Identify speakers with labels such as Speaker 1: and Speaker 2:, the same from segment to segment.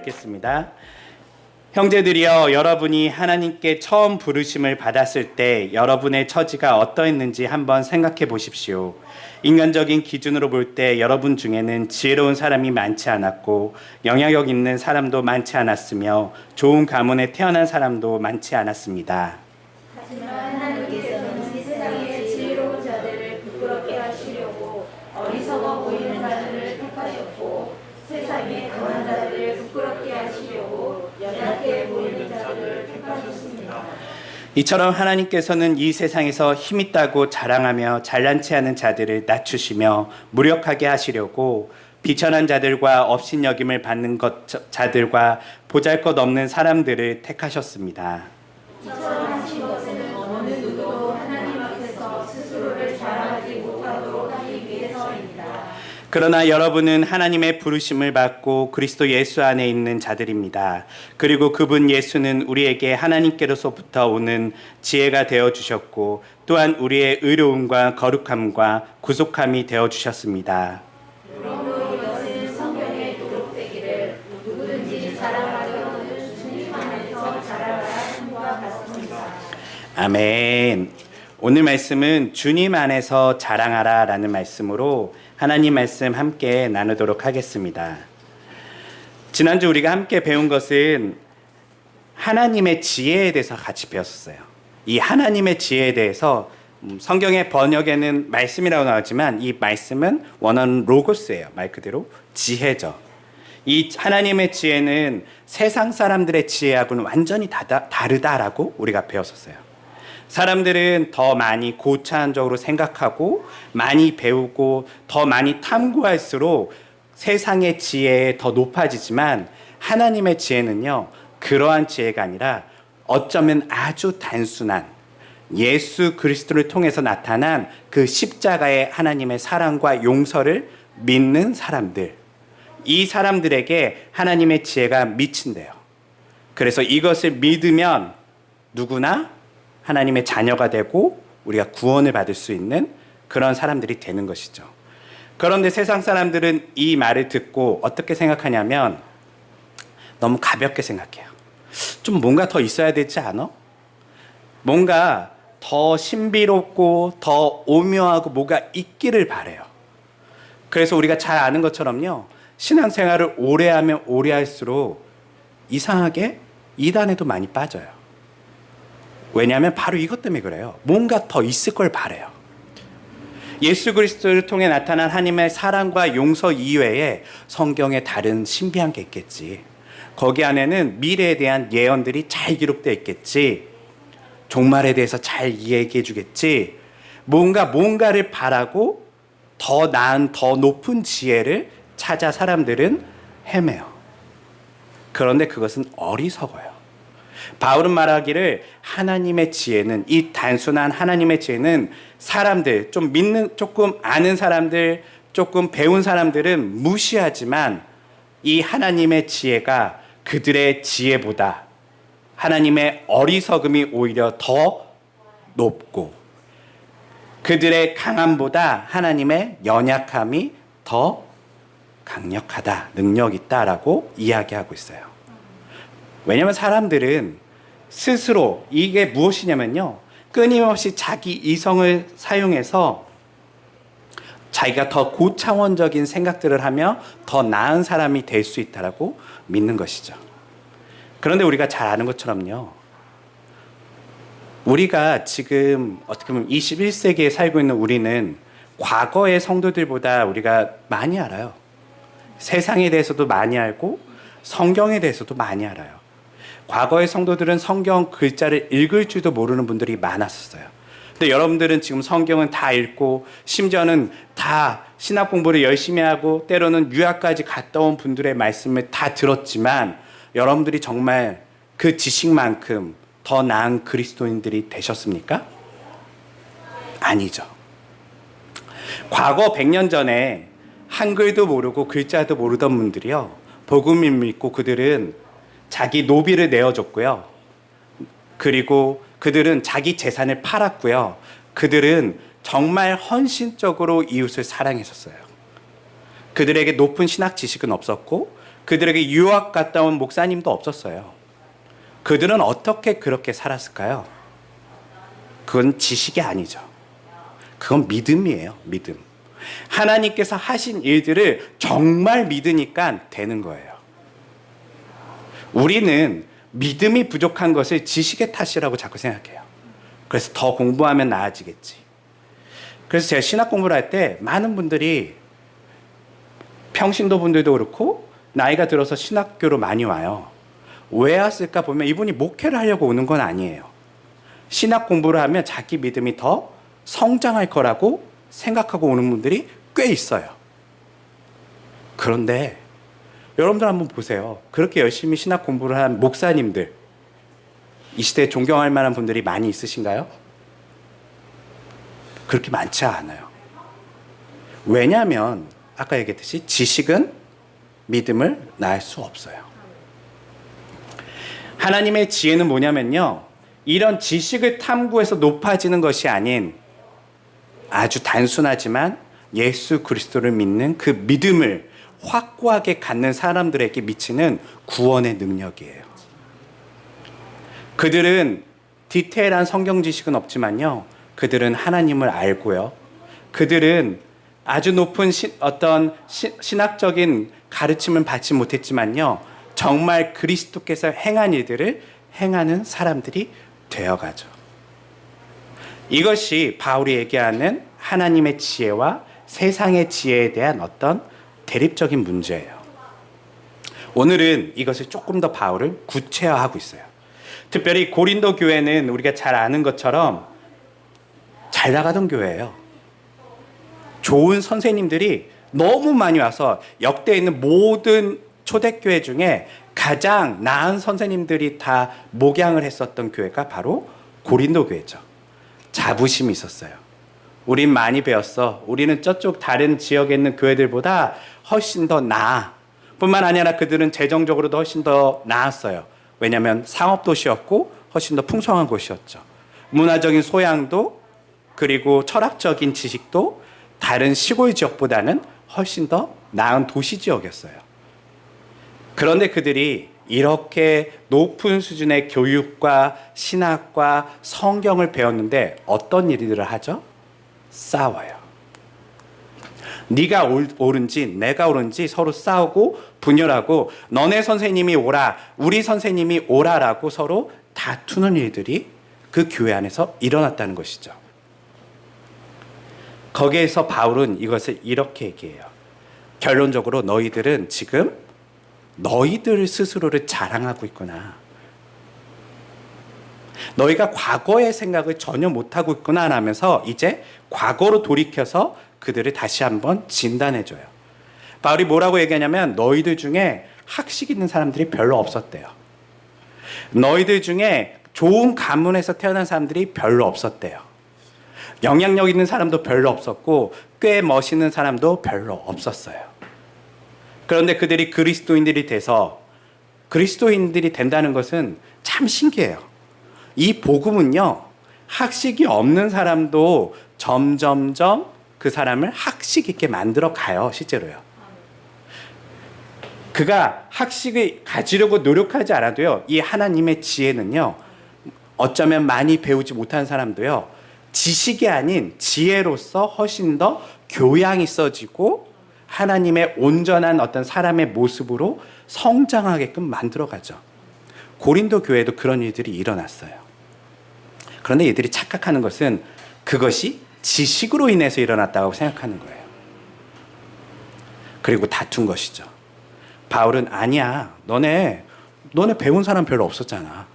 Speaker 1: 읽겠습니다. 형제들이여, 여러분이 하나님께 처음 부르심을 받았을 때 여러분의 처지가 어떠했는지 한번 생각해 보십시오. 인간적인 기준으로 볼 때 여러분 중에는 지혜로운 사람이 많지 않았고 영향력 있는 사람도 많지 않았으며 좋은 가문에 태어난 사람도 많지 않았습니다.
Speaker 2: 하지만 하나님께서는 이 세상의 지혜로운 자들을 부끄럽게 하시려고 어리석어 보이는 자들을 택하셨고, 세상의 강한 자들을 부끄럽게 하시려고 연약해 보이는 자들을 택하셨습니다.
Speaker 1: 이처럼 하나님께서는 이 세상에서 힘있다고 자랑하며 잘난 체하는 자들을 낮추시며 무력하게 하시려고 비천한 자들과 업신여김을 받는 자들과 보잘것없는 사람들을 택하셨습니다.
Speaker 2: 이처럼 하신 것은 어느 누구도 하나님 앞에서 스스로를 자랑하지 못하도록 하기 위해서입니다.
Speaker 1: 그러나 여러분은 하나님의 부르심을 받고 그리스도 예수 안에 있는 자들입니다. 그리고 그분 예수는 우리에게 하나님께로서부터 오는 지혜가 되어주셨고 또한 우리의 의로움과 거룩함과 구속함이 되어주셨습니다.
Speaker 2: 그러므로 이것은 성경에 기록되기를 누구든지 자랑하려는 주님 안에서 자랑하라 함과 같습니다.
Speaker 1: 아멘. 오늘 말씀은 주님 안에서 자랑하라 라는 말씀으로 하나님 말씀 함께 나누도록 하겠습니다. 지난주 우리가 함께 배운 것은 하나님의 지혜에 대해서 같이 배웠어요. 이 하나님의 지혜에 대해서 성경의 번역에는 말씀이라고 나오지만 이 말씀은 원어는 로고스예요. 말 그대로 지혜죠. 이 하나님의 지혜는 세상 사람들의 지혜하고는 완전히 다르다라고 우리가 배웠었어요. 사람들은 더 많이 고차원적으로 생각하고 많이 배우고 더 많이 탐구할수록 세상의 지혜에 더 높아지지만 하나님의 지혜는요, 그러한 지혜가 아니라 어쩌면 아주 단순한 예수 그리스도를 통해서 나타난 그 십자가의 하나님의 사랑과 용서를 믿는 사람들, 이 사람들에게 하나님의 지혜가 미친대요. 그래서 이것을 믿으면 누구나 하나님의 자녀가 되고 우리가 구원을 받을 수 있는 그런 사람들이 되는 것이죠. 그런데 세상 사람들은 이 말을 듣고 어떻게 생각하냐면 너무 가볍게 생각해요. 좀 뭔가 더 있어야 되지 않아? 뭔가 더 신비롭고 더 오묘하고 뭐가 있기를 바래요. 그래서 우리가 잘 아는 것처럼요, 신앙생활을 오래 하면 오래 할수록 이상하게 이단에도 많이 빠져요. 왜냐하면 바로 이것 때문에 그래요. 뭔가 더 있을 걸 바래요. 예수 그리스도를 통해 나타난 하나님의 사랑과 용서 이외에 성경에 다른 신비한 게 있겠지. 거기 안에는 미래에 대한 예언들이 잘 기록되어 있겠지. 종말에 대해서 잘 이야기해 주겠지. 뭔가를 바라고 더 나은 더 높은 지혜를 찾아 사람들은 헤매요. 그런데 그것은 어리석어요. 바울은 말하기를 하나님의 지혜는, 이 단순한 하나님의 지혜는 사람들, 좀 믿는, 조금 아는 사람들, 조금 배운 사람들은 무시하지만 이 하나님의 지혜가 그들의 지혜보다 하나님의 어리석음이 오히려 더 높고 그들의 강함보다 하나님의 연약함이 더 강력하다, 능력 있다라고 이야기하고 있어요. 왜냐하면 사람들은 스스로, 이게 무엇이냐면요, 끊임없이 자기 이성을 사용해서 자기가 더 고차원적인 생각들을 하며 더 나은 사람이 될 수 있다라고 믿는 것이죠. 그런데 우리가 잘 아는 것처럼요, 우리가 지금 어떻게 보면 21세기에 살고 있는 우리는 과거의 성도들보다 우리가 많이 알아요. 세상에 대해서도 많이 알고 성경에 대해서도 많이 알아요. 과거의 성도들은 성경 글자를 읽을 줄도 모르는 분들이 많았어요. 근데 여러분들은 지금 성경은 다 읽고 심지어는 다 신학 공부를 열심히 하고 때로는 유학까지 갔다 온 분들의 말씀을 다 들었지만 여러분들이 정말 그 지식만큼 더 나은 그리스도인들이 되셨습니까? 아니죠. 과거 100년 전에 한글도 모르고 글자도 모르던 분들이요, 복음을 믿고 그들은 자기 노비를 내어줬고요. 그리고 그들은 자기 재산을 팔았고요. 그들은 정말 헌신적으로 이웃을 사랑했었어요. 그들에게 높은 신학 지식은 없었고 그들에게 유학 갔다 온 목사님도 없었어요. 그들은 어떻게 그렇게 살았을까요? 그건 지식이 아니죠. 그건 믿음이에요. 믿음. 하나님께서 하신 일들을 정말 믿으니까 되는 거예요. 우리는 믿음이 부족한 것을 지식의 탓이라고 자꾸 생각해요. 그래서 더 공부하면 나아지겠지. 그래서 제가 신학 공부를 할 때 많은 분들이 평신도 분들도 그렇고 나이가 들어서 신학교로 많이 와요. 왜 왔을까 보면 이분이 목회를 하려고 오는 건 아니에요. 신학 공부를 하면 자기 믿음이 더 성장할 거라고 생각하고 오는 분들이 꽤 있어요. 그런데 여러분들 한번 보세요. 그렇게 열심히 신학 공부를 한 목사님들, 이 시대에 존경할 만한 분들이 많이 있으신가요? 그렇게 많지 않아요. 왜냐하면 아까 얘기했듯이 지식은 믿음을 낳을 수 없어요. 하나님의 지혜는 뭐냐면요, 이런 지식을 탐구해서 높아지는 것이 아닌 아주 단순하지만 예수 그리스도를 믿는 그 믿음을 확고하게 갖는 사람들에게 미치는 구원의 능력이에요. 그들은 디테일한 성경 지식은 없지만요, 그들은 하나님을 알고요, 그들은 아주 높은 어떤 신학적인 가르침은 받지 못했지만요, 정말 그리스도께서 행한 일들을 행하는 사람들이 되어가죠. 이것이 바울이 얘기하는 하나님의 지혜와 세상의 지혜에 대한 어떤 대립적인 문제예요. 오늘은 이것을 조금 더 바울은 구체화하고 있어요. 특별히 고린도 교회는 우리가 잘 아는 것처럼 잘 나가던 교회예요. 좋은 선생님들이 너무 많이 와서 역대에 있는 모든 초대교회 중에 가장 나은 선생님들이 다 목양을 했었던 교회가 바로 고린도 교회죠. 자부심이 있었어요. 우린 많이 배웠어. 우리는 저쪽 다른 지역에 있는 교회들보다 훨씬 더 나아. 뿐만 아니라 그들은 재정적으로도 훨씬 더 나았어요. 왜냐하면 상업도시였고 훨씬 더 풍성한 곳이었죠. 문화적인 소양도 그리고 철학적인 지식도 다른 시골 지역보다는 훨씬 더 나은 도시 지역이었어요. 그런데 그들이 이렇게 높은 수준의 교육과 신학과 성경을 배웠는데 어떤 일들을 하죠? 싸워요. 네가 옳은지 내가 옳은지 서로 싸우고 분열하고 너네 선생님이 옳아 우리 선생님이 옳아라고 서로 다투는 일들이 그 교회 안에서 일어났다는 것이죠. 거기에서 바울은 이것을 이렇게 얘기해요. 결론적으로 너희들은 지금 너희들 스스로를 자랑하고 있구나. 너희가 과거의 생각을 전혀 못하고 있구나 하면서 이제 과거로 돌이켜서 그들을 다시 한번 진단해줘요. 바울이 뭐라고 얘기하냐면 너희들 중에 학식 있는 사람들이 별로 없었대요. 너희들 중에 좋은 가문에서 태어난 사람들이 별로 없었대요. 영향력 있는 사람도 별로 없었고 꽤 멋있는 사람도 별로 없었어요. 그런데 그들이 그리스도인들이 돼서 그리스도인들이 된다는 것은 참 신기해요. 이 복음은요, 학식이 없는 사람도 점점점 그 사람을 학식 있게 만들어 가요, 실제로요. 그가 학식을 가지려고 노력하지 않아도요, 이 하나님의 지혜는요, 어쩌면 많이 배우지 못한 사람도요, 지식이 아닌 지혜로서 훨씬 더 교양이 있어지고 하나님의 온전한 어떤 사람의 모습으로 성장하게끔 만들어가죠. 고린도 교회도 그런 일들이 일어났어요. 그런데 이들이 착각하는 것은 그것이 지식으로 인해서 일어났다고 생각하는 거예요. 그리고 다툰 것이죠. 바울은 아니야. 너네 배운 사람 별로 없었잖아.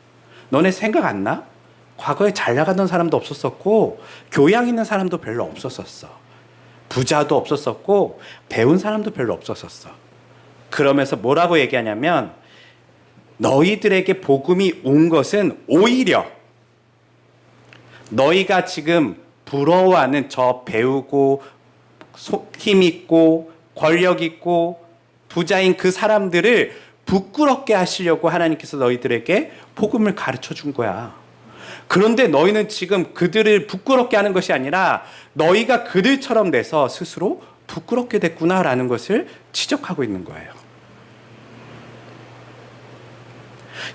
Speaker 1: 너네 생각 안 나? 과거에 잘 나가던 사람도 없었었고 교양 있는 사람도 별로 없었었어. 부자도 없었었고 배운 사람도 별로 없었었어. 그러면서 뭐라고 얘기하냐면 너희들에게 복음이 온 것은 오히려 너희가 지금 부러워하는 저 배우고 힘 있고 권력 있고 부자인 그 사람들을 부끄럽게 하시려고 하나님께서 너희들에게 복음을 가르쳐 준 거야. 그런데 너희는 지금 그들을 부끄럽게 하는 것이 아니라 너희가 그들처럼 돼서 스스로 부끄럽게 됐구나라는 것을 지적하고 있는 거예요.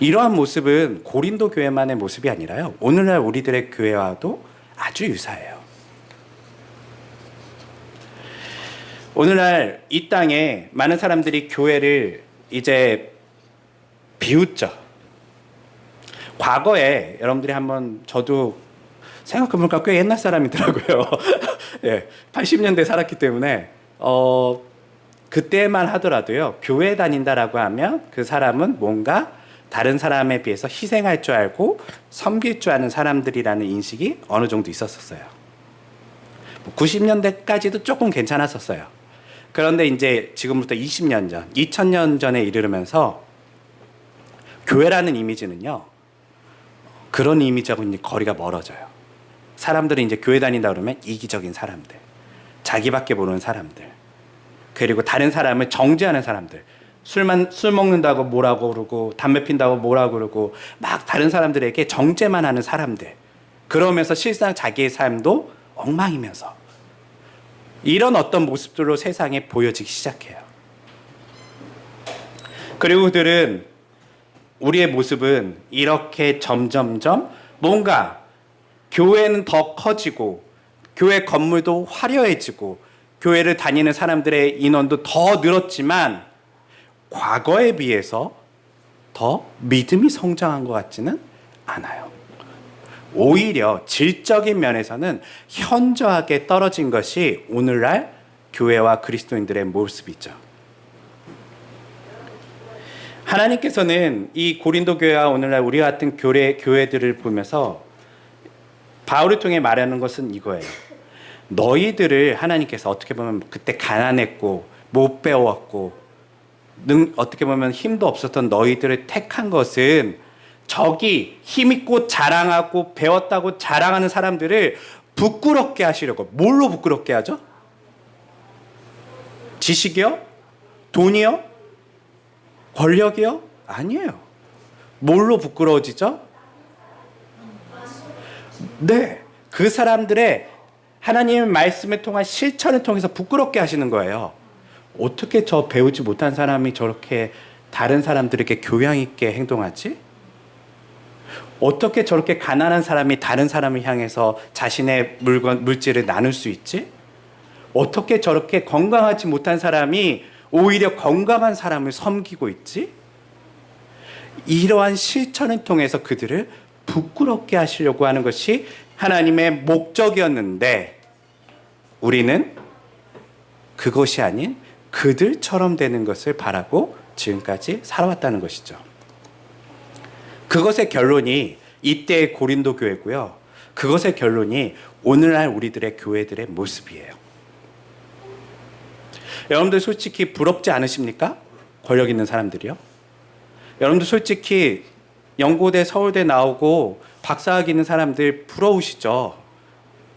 Speaker 1: 이러한 모습은 고린도 교회만의 모습이 아니라요. 오늘날 우리들의 교회와도 아주 유사해요. 오늘날 이 땅에 많은 사람들이 교회를 이제 비웃죠. 과거에 여러분들이 한번 저도 생각해보니까 꽤 옛날 사람이더라고요. 예, 80년대 살았기 때문에 그때만 하더라도요. 교회 다닌다라고 하면 그 사람은 뭔가 다른 사람에 비해서 희생할 줄 알고 섬길 줄 아는 사람들이라는 인식이 어느 정도 있었어요. 90년대까지도 조금 괜찮았었어요. 그런데 이제 지금부터 20년 전, 2000년 전에 이르면서 교회라는 이미지는요. 그런 이미지하고 거리가 멀어져요. 사람들이 이제 교회 다닌다 그러면 이기적인 사람들, 자기밖에 모르는 사람들, 그리고 다른 사람을 정죄하는 사람들, 술 먹는다고 뭐라고 그러고 담배 핀다고 뭐라고 그러고 막 다른 사람들에게 정죄만 하는 사람들. 그러면서 실상 자기의 삶도 엉망이면서 이런 어떤 모습들로 세상에 보여지기 시작해요. 그리고 그들은 우리의 모습은 이렇게 점점점 뭔가 교회는 더 커지고 교회 건물도 화려해지고 교회를 다니는 사람들의 인원도 더 늘었지만 과거에 비해서 더 믿음이 성장한 것 같지는 않아요. 오히려 질적인 면에서는 현저하게 떨어진 것이 오늘날 교회와 그리스도인들의 모습이죠. 하나님께서는 이 고린도 교회와 오늘날 우리 같은 교회들을 보면서 바울을 통해 말하는 것은 이거예요. 너희들을 하나님께서 어떻게 보면 그때 가난했고 못 배웠고 어떻게 보면 힘도 없었던 너희들을 택한 것은 저기 힘있고 자랑하고 배웠다고 자랑하는 사람들을 부끄럽게 하시려고. 뭘로 부끄럽게 하죠? 지식이요? 돈이요? 권력이요? 아니에요. 뭘로 부끄러워지죠? 네, 그 사람들의 하나님의 말씀을 통한 실천을 통해서 부끄럽게 하시는 거예요. 어떻게 저 배우지 못한 사람이 저렇게 다른 사람들에게 교양 있게 행동하지? 어떻게 저렇게 가난한 사람이 다른 사람을 향해서 자신의 물질을 나눌 수 있지? 어떻게 저렇게 건강하지 못한 사람이 오히려 건강한 사람을 섬기고 있지? 이러한 실천을 통해서 그들을 부끄럽게 하시려고 하는 것이 하나님의 목적이었는데 우리는 그것이 아닌 그들처럼 되는 것을 바라고 지금까지 살아왔다는 것이죠. 그것의 결론이 이때의 고린도 교회고요. 그것의 결론이 오늘날 우리들의 교회들의 모습이에요. 여러분들 솔직히 부럽지 않으십니까? 권력 있는 사람들이요. 여러분들 솔직히 연고대, 서울대 나오고 박사학 있는 사람들 부러우시죠?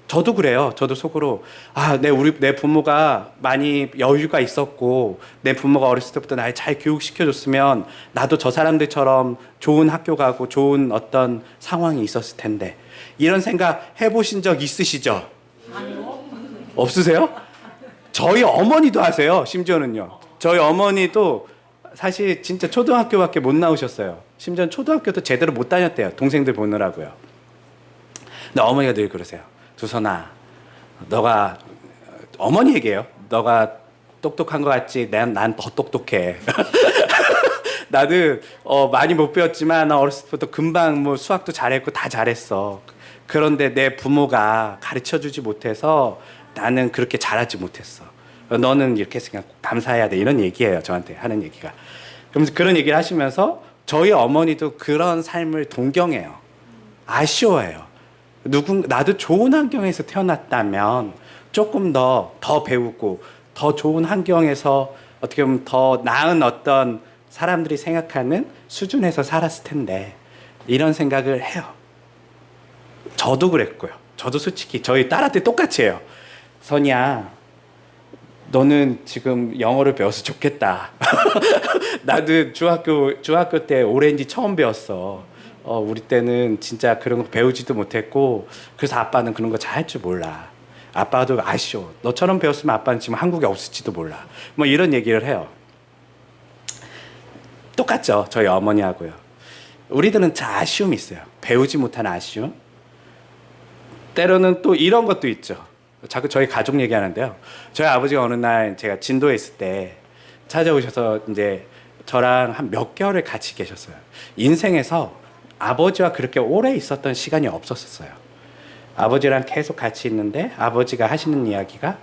Speaker 1: 저도 그래요. 저도 속으로 내 부모가 많이 여유가 있었고 내 부모가 어렸을 때부터 날 잘 교육시켜줬으면 나도 저 사람들처럼 좋은 학교 가고 좋은 어떤 상황이 있었을 텐데 이런 생각 해보신 적 있으시죠? 아니요. 없으세요? 저희 어머니도 하세요. 심지어는요. 저희 어머니도 사실 진짜 초등학교밖에 못 나오셨어요. 심지어 초등학교도 제대로 못 다녔대요. 동생들 보느라고요. 근데 어머니가 늘 그러세요. 두선아, 너가 어머니 얘기해요. 너가 똑똑한 것 같지? 난 더 똑똑해. 나도 많이 못 배웠지만 나 어렸을 때부터 금방 뭐 수학도 잘했고 다 잘했어. 그런데 내 부모가 가르쳐주지 못해서 나는 그렇게 잘하지 못했어. 너는 이렇게 했으니까 감사해야 돼. 이런 얘기예요. 저한테 하는 얘기가. 그러면서 그런 얘기를 하시면서 저희 어머니도 그런 삶을 동경해요. 아쉬워해요. 나도 좋은 환경에서 태어났다면 조금 더 배우고 더 좋은 환경에서 어떻게 보면 더 나은 어떤 사람들이 생각하는 수준에서 살았을 텐데 이런 생각을 해요. 저도 그랬고요. 저도 솔직히 저희 딸한테 똑같이 해요. 선이야, 너는 지금 영어를 배워서 좋겠다. 나도 중학교 때 오렌지 처음 배웠어. 우리 때는 진짜 그런 거 배우지도 못했고 그래서 아빠는 그런 거 잘 할 줄 몰라. 아빠도 아쉬워. 너처럼 배웠으면 아빠는 지금 한국에 없을지도 몰라. 뭐 이런 얘기를 해요. 똑같죠. 저희 어머니하고요. 우리들은 다 아쉬움이 있어요. 배우지 못한 아쉬움. 때로는 또 이런 것도 있죠. 자꾸 저희 가족 얘기하는데요. 저희 아버지가 어느 날 제가 진도에 있을 때 찾아오셔서 이제 저랑 한 몇 개월을 같이 계셨어요. 인생에서 아버지와 그렇게 오래 있었던 시간이 없었어요. 아버지랑 계속 같이 있는데 아버지가 하시는 이야기가,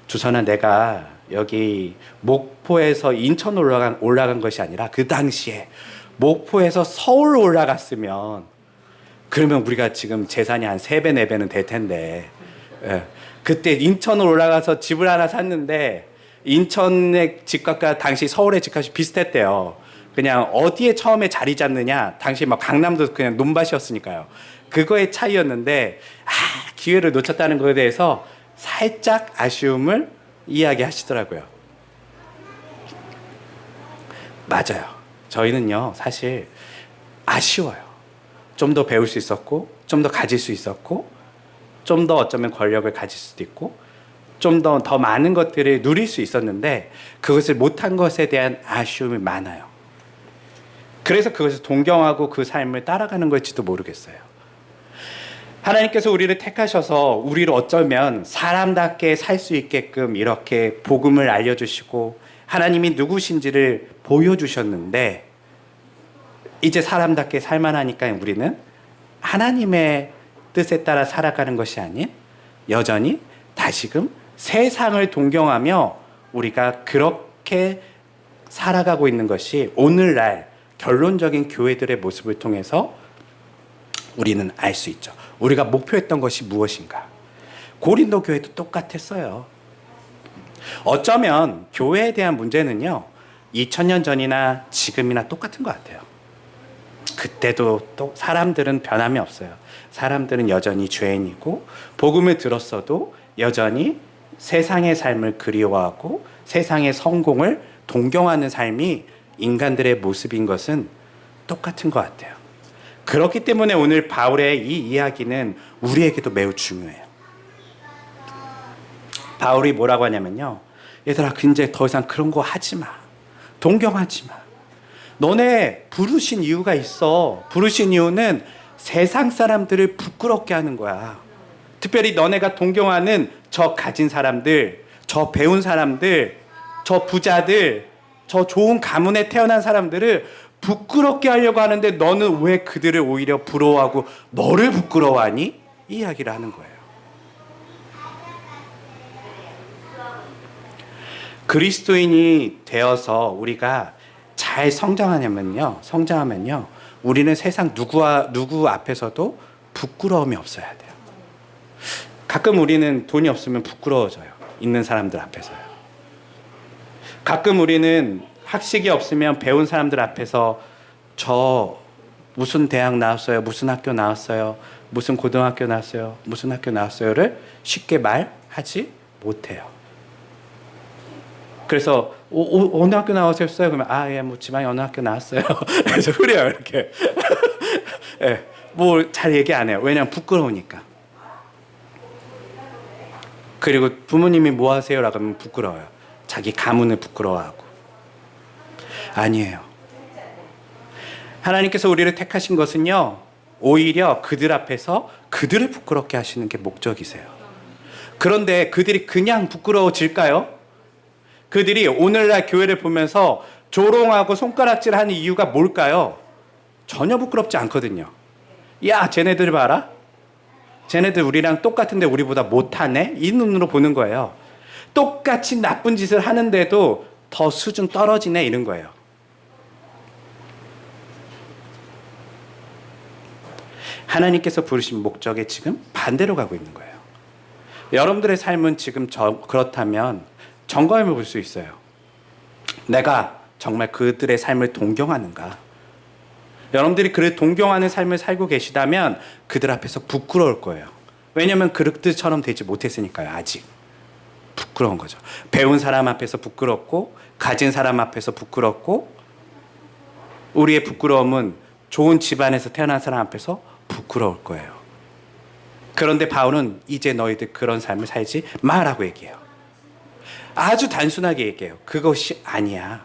Speaker 1: 주선아, 내가 여기 목포에서 인천 올라간 것이 아니라 그 당시에 목포에서 서울 올라갔으면 그러면 우리가 지금 재산이 한 3배, 4배는 될 텐데, 예. 그때 인천으로 올라가서 집을 하나 샀는데 인천의 집값과 당시 서울의 집값이 비슷했대요. 그냥 어디에 처음에 자리 잡느냐, 당시 막 강남도 그냥 논밭이었으니까요. 그거의 차이였는데, 기회를 놓쳤다는 것에 대해서 살짝 아쉬움을 이야기하시더라고요. 맞아요. 저희는요, 사실 아쉬워요. 좀 더 배울 수 있었고, 좀 더 가질 수 있었고, 좀 더 어쩌면 권력을 가질 수도 있고, 좀 더 많은 것들을 누릴 수 있었는데 그것을 못한 것에 대한 아쉬움이 많아요. 그래서 그것을 동경하고 그 삶을 따라가는 걸지도 모르겠어요. 하나님께서 우리를 택하셔서 우리를 어쩌면 사람답게 살 수 있게끔 이렇게 복음을 알려주시고 하나님이 누구신지를 보여주셨는데, 이제 사람답게 살만하니까 우리는 하나님의 뜻에 따라 살아가는 것이 아닌 여전히 다시금 세상을 동경하며 우리가 그렇게 살아가고 있는 것이 오늘날 결론적인 교회들의 모습을 통해서 우리는 알 수 있죠. 우리가 목표했던 것이 무엇인가. 고린도 교회도 똑같았어요. 어쩌면 교회에 대한 문제는요, 2000년 전이나 지금이나 똑같은 것 같아요. 그때도 또 사람들은 변함이 없어요. 사람들은 여전히 죄인이고 복음을 들었어도 여전히 세상의 삶을 그리워하고 세상의 성공을 동경하는 삶이 인간들의 모습인 것은 똑같은 것 같아요. 그렇기 때문에 오늘 바울의 이 이야기는 우리에게도 매우 중요해요. 바울이 뭐라고 하냐면요, 얘들아, 이제 더 이상 그런 거 하지 마. 동경하지 마. 너네 부르신 이유가 있어. 부르신 이유는 세상 사람들을 부끄럽게 하는 거야. 특별히 너네가 동경하는 저 가진 사람들, 저 배운 사람들, 저 부자들, 저 좋은 가문에 태어난 사람들을 부끄럽게 하려고 하는데 너는 왜 그들을 오히려 부러워하고 너를 부끄러워하니? 이 이야기를 하는 거예요. 그리스도인이 되어서 우리가 잘 성장하면요, 우리는 세상 누구 앞에서도 부끄러움이 없어야 돼요. 가끔 우리는 돈이 없으면 부끄러워져요. 있는 사람들 앞에서요. 가끔 우리는 학식이 없으면 배운 사람들 앞에서 저 무슨 대학 나왔어요, 무슨 학교 나왔어요, 무슨 고등학교 나왔어요, 무슨 학교 나왔어요를 쉽게 말하지 못해요. 그래서 어느 학교 나오셨어요? 그러면 예, 뭐 지방에 어느 학교 나왔어요. 그래서 그래요, 이렇게. 예, 뭐 잘 얘기 안 해요. 왜냐면 부끄러우니까. 그리고 부모님이 뭐 하세요라고 하면 부끄러워요. 자기 가문을 부끄러워하고. 아니에요. 하나님께서 우리를 택하신 것은요, 오히려 그들 앞에서 그들을 부끄럽게 하시는 게 목적이세요. 그런데 그들이 그냥 부끄러워질까요? 그들이 오늘날 교회를 보면서 조롱하고 손가락질하는 이유가 뭘까요? 전혀 부끄럽지 않거든요. 야, 쟤네들 봐라. 쟤네들 우리랑 똑같은데 우리보다 못하네? 이 눈으로 보는 거예요. 똑같이 나쁜 짓을 하는데도 더 수준 떨어지네, 이런 거예요. 하나님께서 부르신 목적에 지금 반대로 가고 있는 거예요. 여러분들의 삶은 지금 그렇다면 점검해 볼 수 있어요. 내가 정말 그들의 삶을 동경하는가? 여러분들이 그를 동경하는 삶을 살고 계시다면 그들 앞에서 부끄러울 거예요. 왜냐하면 그들처럼 되지 못했으니까요. 아직 부끄러운 거죠. 배운 사람 앞에서 부끄럽고 가진 사람 앞에서 부끄럽고, 우리의 부끄러움은 좋은 집안에서 태어난 사람 앞에서 부끄러울 거예요. 그런데 바울은 이제 너희들 그런 삶을 살지 마라고 얘기해요. 아주 단순하게 얘기해요. 그것이 아니야.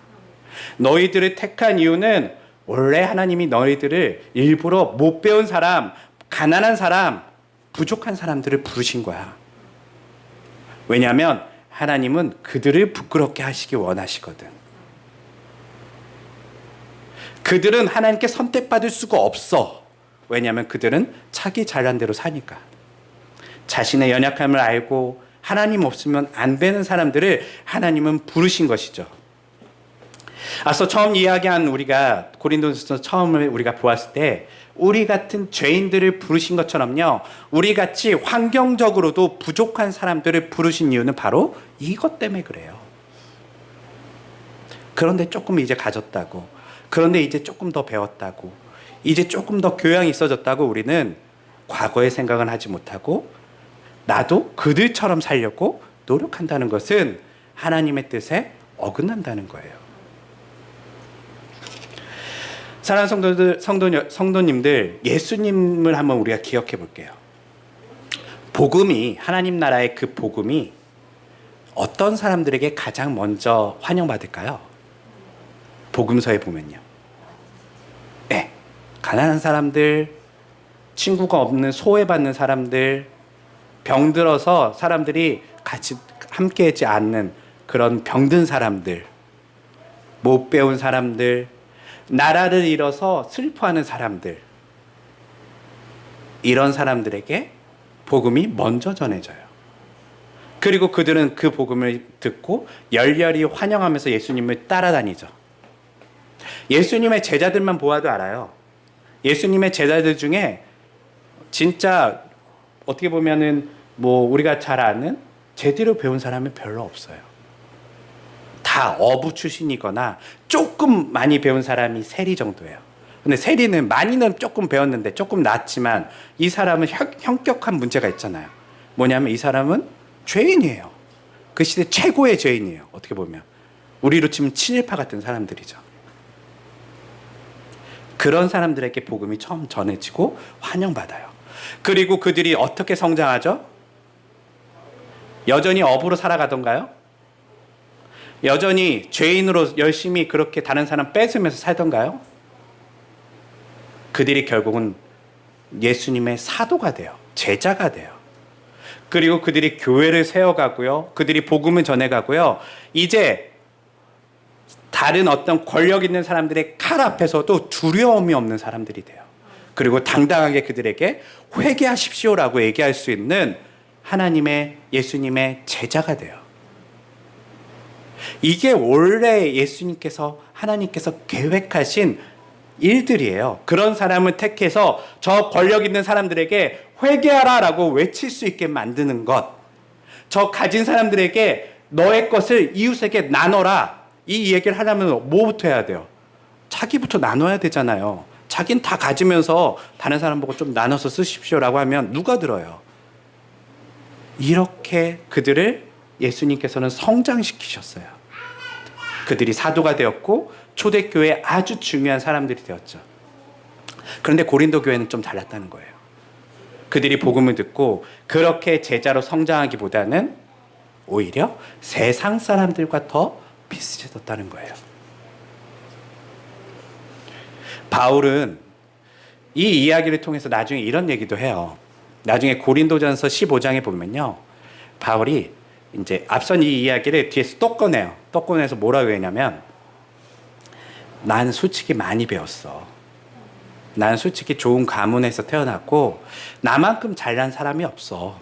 Speaker 1: 너희들을 택한 이유는 원래 하나님이 너희들을 일부러 못 배운 사람, 가난한 사람, 부족한 사람들을 부르신 거야. 왜냐하면 하나님은 그들을 부끄럽게 하시기 원하시거든. 그들은 하나님께 선택받을 수가 없어. 왜냐하면 그들은 자기 잘난 대로 사니까. 자신의 연약함을 알고 하나님 없으면 안 되는 사람들을 하나님은 부르신 것이죠. 앞서 처음 이야기한 우리가 고린도전서 처음을 우리가 보았을 때 우리 같은 죄인들을 부르신 것처럼요, 우리 같이 환경적으로도 부족한 사람들을 부르신 이유는 바로 이것 때문에 그래요. 그런데 조금 이제 가졌다고, 그런데 이제 조금 더 배웠다고, 이제 조금 더 교양이 있어졌다고 우리는 과거의 생각은 하지 못하고 나도 그들처럼 살려고 노력한다는 것은 하나님의 뜻에 어긋난다는 거예요. 사랑하는 성도님들, 예수님을 한번 우리가 기억해 볼게요. 복음이, 하나님 나라의 그 복음이 어떤 사람들에게 가장 먼저 환영받을까요? 복음서에 보면요. 네, 가난한 사람들, 친구가 없는 소외받는 사람들, 병들어서 사람들이 같이 함께하지 않는 그런 병든 사람들, 못 배운 사람들, 나라를 잃어서 슬퍼하는 사람들, 이런 사람들에게 복음이 먼저 전해져요. 그리고 그들은 그 복음을 듣고 열렬히 환영하면서 예수님을 따라다니죠. 예수님의 제자들만 보아도 알아요. 예수님의 제자들 중에 진짜 어떻게 보면은 우리가 잘 아는 제대로 배운 사람은 별로 없어요. 다 어부 출신이거나 조금 많이 배운 사람이 세리 정도예요. 근데 세리는 많이는 조금 배웠는데 조금 낫지만 이 사람은 현격한 문제가 있잖아요. 뭐냐면 이 사람은 죄인이에요. 그 시대 최고의 죄인이에요. 어떻게 보면 우리로 치면 친일파 같은 사람들이죠. 그런 사람들에게 복음이 처음 전해지고 환영받아요. 그리고 그들이 어떻게 성장하죠? 여전히 어부로 살아가던가요? 여전히 죄인으로 열심히 그렇게 다른 사람 뺏으면서 살던가요? 그들이 결국은 예수님의 사도가 돼요. 제자가 돼요. 그리고 그들이 교회를 세워가고요. 그들이 복음을 전해가고요. 이제 다른 어떤 권력 있는 사람들의 칼 앞에서도 두려움이 없는 사람들이 돼요. 그리고 당당하게 그들에게 회개하십시오라고 얘기할 수 있는 하나님의, 예수님의 제자가 돼요. 이게 원래 예수님께서, 하나님께서 계획하신 일들이에요. 그런 사람을 택해서 저 권력 있는 사람들에게 회개하라 라고 외칠 수 있게 만드는 것, 저 가진 사람들에게 너의 것을 이웃에게 나눠라, 이 얘기를 하려면 뭐부터 해야 돼요? 자기부터 나눠야 되잖아요. 자긴 다 가지면서 다른 사람 보고 좀 나눠서 쓰십시오라고 하면 누가 들어요? 이렇게 그들을 예수님께서는 성장시키셨어요. 그들이 사도가 되었고 초대교회에 아주 중요한 사람들이 되었죠. 그런데 고린도 교회는 좀 달랐다는 거예요. 그들이 복음을 듣고 그렇게 제자로 성장하기보다는 오히려 세상 사람들과 더 비슷해졌다는 거예요. 바울은 이 이야기를 통해서 나중에 이런 얘기도 해요. 나중에 고린도전서 15장에 보면요, 바울이 이제 앞선 이 이야기를 뒤에서 또 꺼내요. 또 꺼내서 뭐라고 했냐면, 난 솔직히 많이 배웠어. 난 솔직히 좋은 가문에서 태어났고 나만큼 잘난 사람이 없어.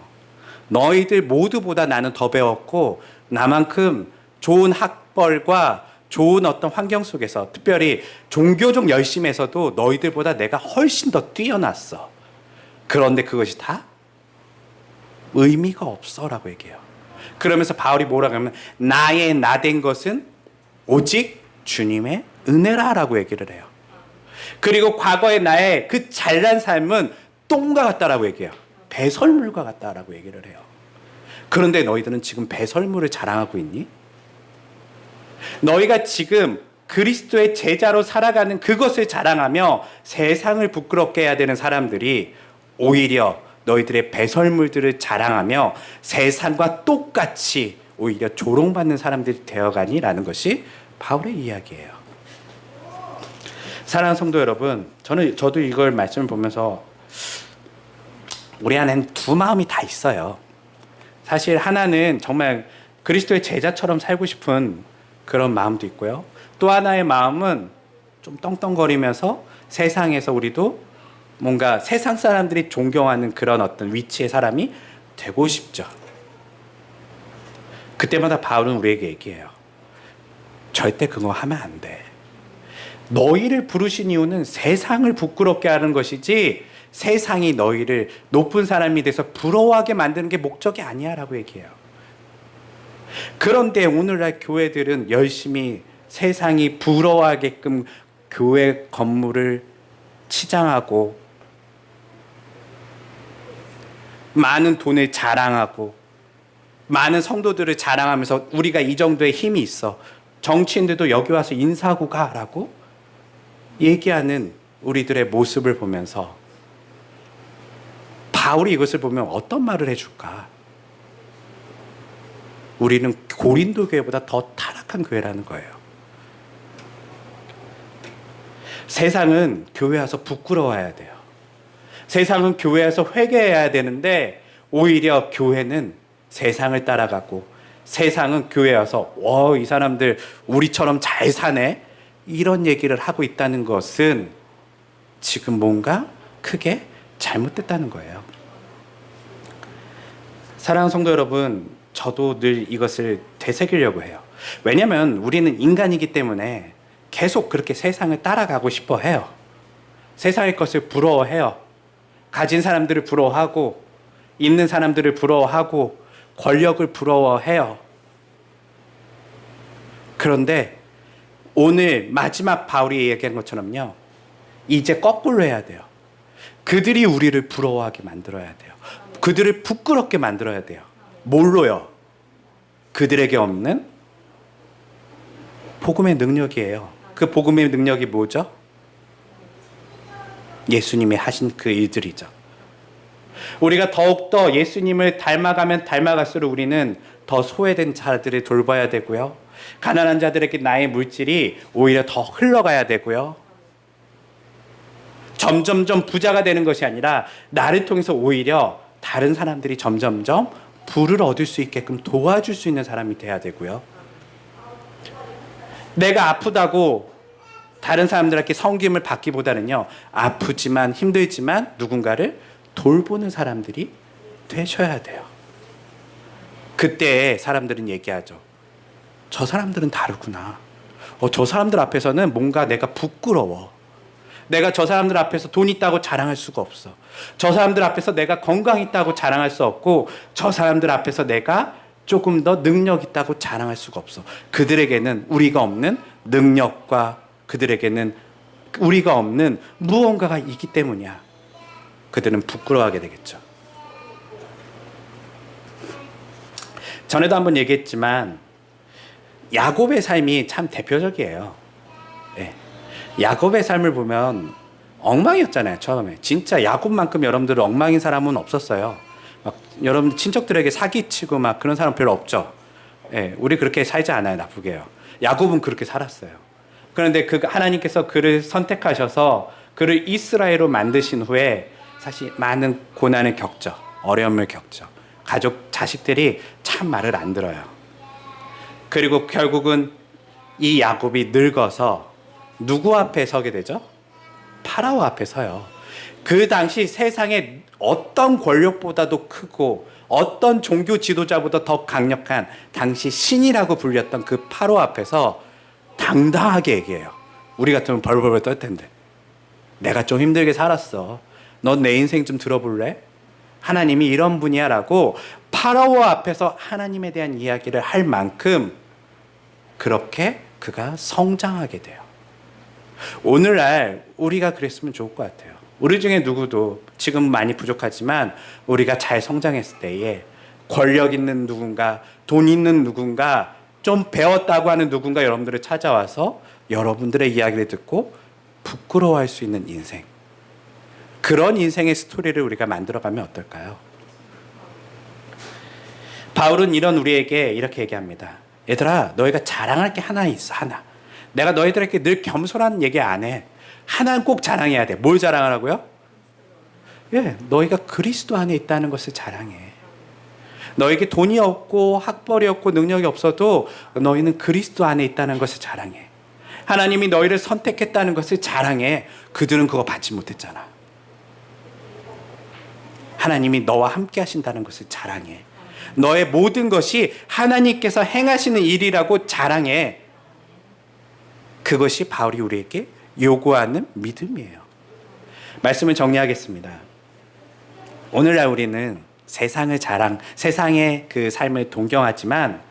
Speaker 1: 너희들 모두보다 나는 더 배웠고 나만큼 좋은 학벌과 좋은 어떤 환경 속에서, 특별히 종교적 열심에서도 너희들보다 내가 훨씬 더 뛰어났어. 그런데 그것이 다 의미가 없어 라고 얘기해요. 그러면서 바울이 뭐라고 하면, 나의 나된 것은 오직 주님의 은혜라 라고 얘기를 해요. 그리고 과거의 나의 그 잘난 삶은 똥과 같다라고 얘기해요. 배설물과 같다라고 얘기를 해요. 그런데 너희들은 지금 배설물을 자랑하고 있니? 너희가 지금 그리스도의 제자로 살아가는 그것을 자랑하며 세상을 부끄럽게 해야 되는 사람들이 오히려 너희들의 배설물들을 자랑하며 세상과 똑같이 오히려 조롱받는 사람들이 되어가니라는 것이 바울의 이야기예요. 사랑하는 성도 여러분, 저도 이걸 말씀을 보면서 우리 안에는 두 마음이 다 있어요. 사실 하나는 정말 그리스도의 제자처럼 살고 싶은 그런 마음도 있고요. 또 하나의 마음은 좀 떵떵거리면서 세상에서 우리도 뭔가 세상 사람들이 존경하는 그런 어떤 위치의 사람이 되고 싶죠. 그때마다 바울은 우리에게 얘기해요. 절대 그거 하면 안 돼. 너희를 부르신 이유는 세상을 부끄럽게 하는 것이지 세상이 너희를 높은 사람이 돼서 부러워하게 만드는 게 목적이 아니야 라고 얘기해요. 그런데 오늘날 교회들은 열심히 세상이 부러워하게끔 교회 건물을 치장하고 많은 돈을 자랑하고 많은 성도들을 자랑하면서 우리가 이 정도의 힘이 있어. 정치인들도 여기 와서 인사하고 가라고 얘기하는 우리들의 모습을 보면서 바울이 이것을 보면 어떤 말을 해줄까? 우리는 고린도 교회보다 더 타락한 교회라는 거예요. 세상은 교회 와서 부끄러워해야 돼요. 세상은 교회 와서 회개해야 되는데 오히려 교회는 세상을 따라가고 세상은 교회 와서 이 사람들 우리처럼 잘 사네 이런 얘기를 하고 있다는 것은 지금 뭔가 크게 잘못됐다는 거예요. 사랑하는 성도 여러분, 저도 늘 이것을 되새기려고 해요. 왜냐하면 우리는 인간이기 때문에 계속 그렇게 세상을 따라가고 싶어 해요. 세상의 것을 부러워해요. 가진 사람들을 부러워하고 있는 사람들을 부러워하고 권력을 부러워해요. 그런데 오늘 마지막 바울이 얘기한 것처럼요. 이제 거꾸로 해야 돼요. 그들이 우리를 부러워하게 만들어야 돼요. 그들을 부끄럽게 만들어야 돼요. 뭘로요? 그들에게 없는 복음의 능력이에요. 그 복음의 능력이 뭐죠? 예수님이 하신 그 일들이죠. 우리가 더욱더 예수님을 닮아가면 닮아갈수록 우리는 더 소외된 자들을 돌봐야 되고요. 가난한 자들에게 나의 물질이 오히려 더 흘러가야 되고요. 점점점 부자가 되는 것이 아니라 나를 통해서 오히려 다른 사람들이 점점점 부를 얻을 수 있게끔 도와줄 수 있는 사람이 돼야 되고요. 내가 아프다고 다른 사람들에게 섬김을 받기보다는요. 아프지만 힘들지만 누군가를 돌보는 사람들이 되셔야 돼요. 그때 사람들은 얘기하죠. 저 사람들은 다르구나. 저 사람들 앞에서는 뭔가 내가 부끄러워. 내가 저 사람들 앞에서 돈 있다고 자랑할 수가 없어. 저 사람들 앞에서 내가 건강 있다고 자랑할 수 없고 저 사람들 앞에서 내가 조금 더 능력 있다고 자랑할 수가 없어. 그들에게는 우리가 없는 능력과 그들에게는 우리가 없는 무언가가 있기 때문이야. 그들은 부끄러워하게 되겠죠. 전에도 한번 얘기했지만 야곱의 삶이 참 대표적이에요. 네. 야곱의 삶을 보면 엉망이었잖아요. 처음에 진짜 야곱만큼 여러분들 엉망인 사람은 없었어요. 막 여러분 친척들에게 사기치고 막 그런 사람 별로 없죠. 네. 우리 그렇게 살지 않아요. 나쁘게요. 야곱은 그렇게 살았어요. 그런데 그 하나님께서 그를 선택하셔서 그를 이스라엘로 만드신 후에 사실 많은 고난을 겪죠. 어려움을 겪죠. 가족, 자식들이 참 말을 안 들어요. 그리고 결국은 이 야곱이 늙어서 누구 앞에 서게 되죠? 파라오 앞에 서요. 그 당시 세상에 어떤 권력보다도 크고 어떤 종교 지도자보다 더 강력한 당시 신이라고 불렸던 그 파라오 앞에서 당당하게 얘기해요. 우리 같으면 벌벌벌 떨 텐데. 내가 좀 힘들게 살았어. 넌 내 인생 좀 들어볼래? 하나님이 이런 분이야 라고 파라오 앞에서 하나님에 대한 이야기를 할 만큼 그렇게 그가 성장하게 돼요. 오늘날 우리가 그랬으면 좋을 것 같아요. 우리 중에 누구도 지금 많이 부족하지만 우리가 잘 성장했을 때에 권력 있는 누군가, 돈 있는 누군가, 좀 배웠다고 하는 누군가 여러분들을 찾아와서 여러분들의 이야기를 듣고 부끄러워할 수 있는 인생, 그런 인생의 스토리를 우리가 만들어가면 어떨까요? 바울은 이런 우리에게 이렇게 얘기합니다. 얘들아, 너희가 자랑할 게 하나 있어. 하나. 내가 너희들에게 늘 겸손한 얘기 안 해. 하나는 꼭 자랑해야 돼. 뭘 자랑하라고요? 예, 너희가 그리스도 안에 있다는 것을 자랑해. 너에게 돈이 없고 학벌이 없고 능력이 없어도 너희는 그리스도 안에 있다는 것을 자랑해. 하나님이 너희를 선택했다는 것을 자랑해. 그들은 그거 받지 못했잖아. 하나님이 너와 함께 하신다는 것을 자랑해. 너의 모든 것이 하나님께서 행하시는 일이라고 자랑해. 그것이 바울이 우리에게 요구하는 믿음이에요. 말씀을 정리하겠습니다. 오늘날 우리는 세상의 그 삶을 동경하지만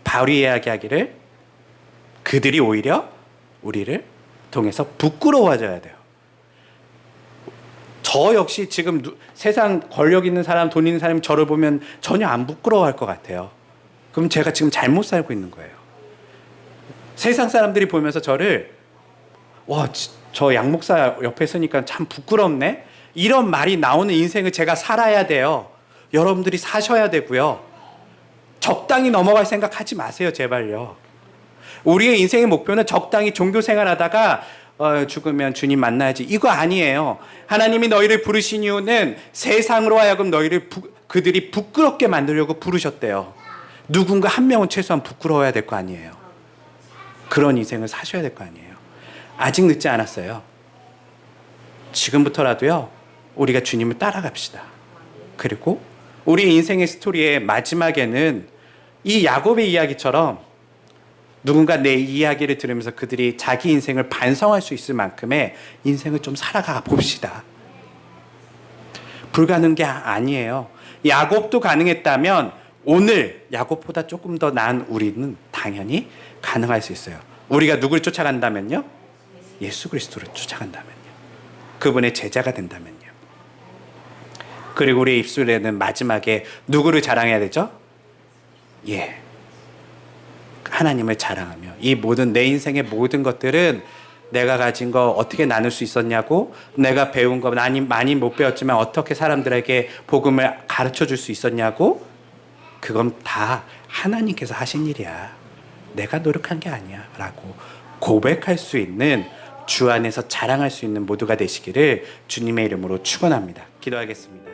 Speaker 1: 바울이 이야기하기를 그들이 오히려 우리를 통해서 부끄러워져야 돼요. 저 역시 지금 세상 권력 있는 사람, 돈 있는 사람이 저를 보면 전혀 안 부끄러워할 것 같아요. 그럼 제가 지금 잘못 살고 있는 거예요. 세상 사람들이 보면서 저를 저 양목사 옆에 서니까 참 부끄럽네. 이런 말이 나오는 인생을 제가 살아야 돼요. 여러분들이 사셔야 되고요. 적당히 넘어갈 생각하지 마세요, 제발요. 우리의 인생의 목표는 적당히 종교 생활하다가 죽으면 주님 만나야지, 이거 아니에요. 하나님이 너희를 부르신 이유는 세상으로 하여금 너희를 그들이 부끄럽게 만들려고 부르셨대요. 누군가 한 명은 최소한 부끄러워야 될 거 아니에요. 그런 인생을 사셔야 될 거 아니에요. 아직 늦지 않았어요. 지금부터라도요, 우리가 주님을 따라갑시다. 그리고 우리 인생의 스토리의 마지막에는 이 야곱의 이야기처럼 누군가 내 이야기를 들으면서 그들이 자기 인생을 반성할 수 있을 만큼의 인생을 좀 살아가 봅시다. 불가능한 게 아니에요. 야곱도 가능했다면 오늘 야곱보다 조금 더 나은 우리는 당연히 가능할 수 있어요. 우리가 누구를 쫓아간다면요? 예수 그리스도를 쫓아간다면요. 그분의 제자가 된다면요. 그리고 우리의 입술에는 마지막에 누구를 자랑해야 되죠? 하나님을 자랑하며 이 모든 내 인생의 모든 것들은 내가 가진 거 어떻게 나눌 수 있었냐고, 내가 배운 거 많이 못 배웠지만 어떻게 사람들에게 복음을 가르쳐 줄 수 있었냐고, 그건 다 하나님께서 하신 일이야. 내가 노력한 게 아니야 라고 고백할 수 있는, 주 안에서 자랑할 수 있는 모두가 되시기를 주님의 이름으로 축원합니다. 기도하겠습니다.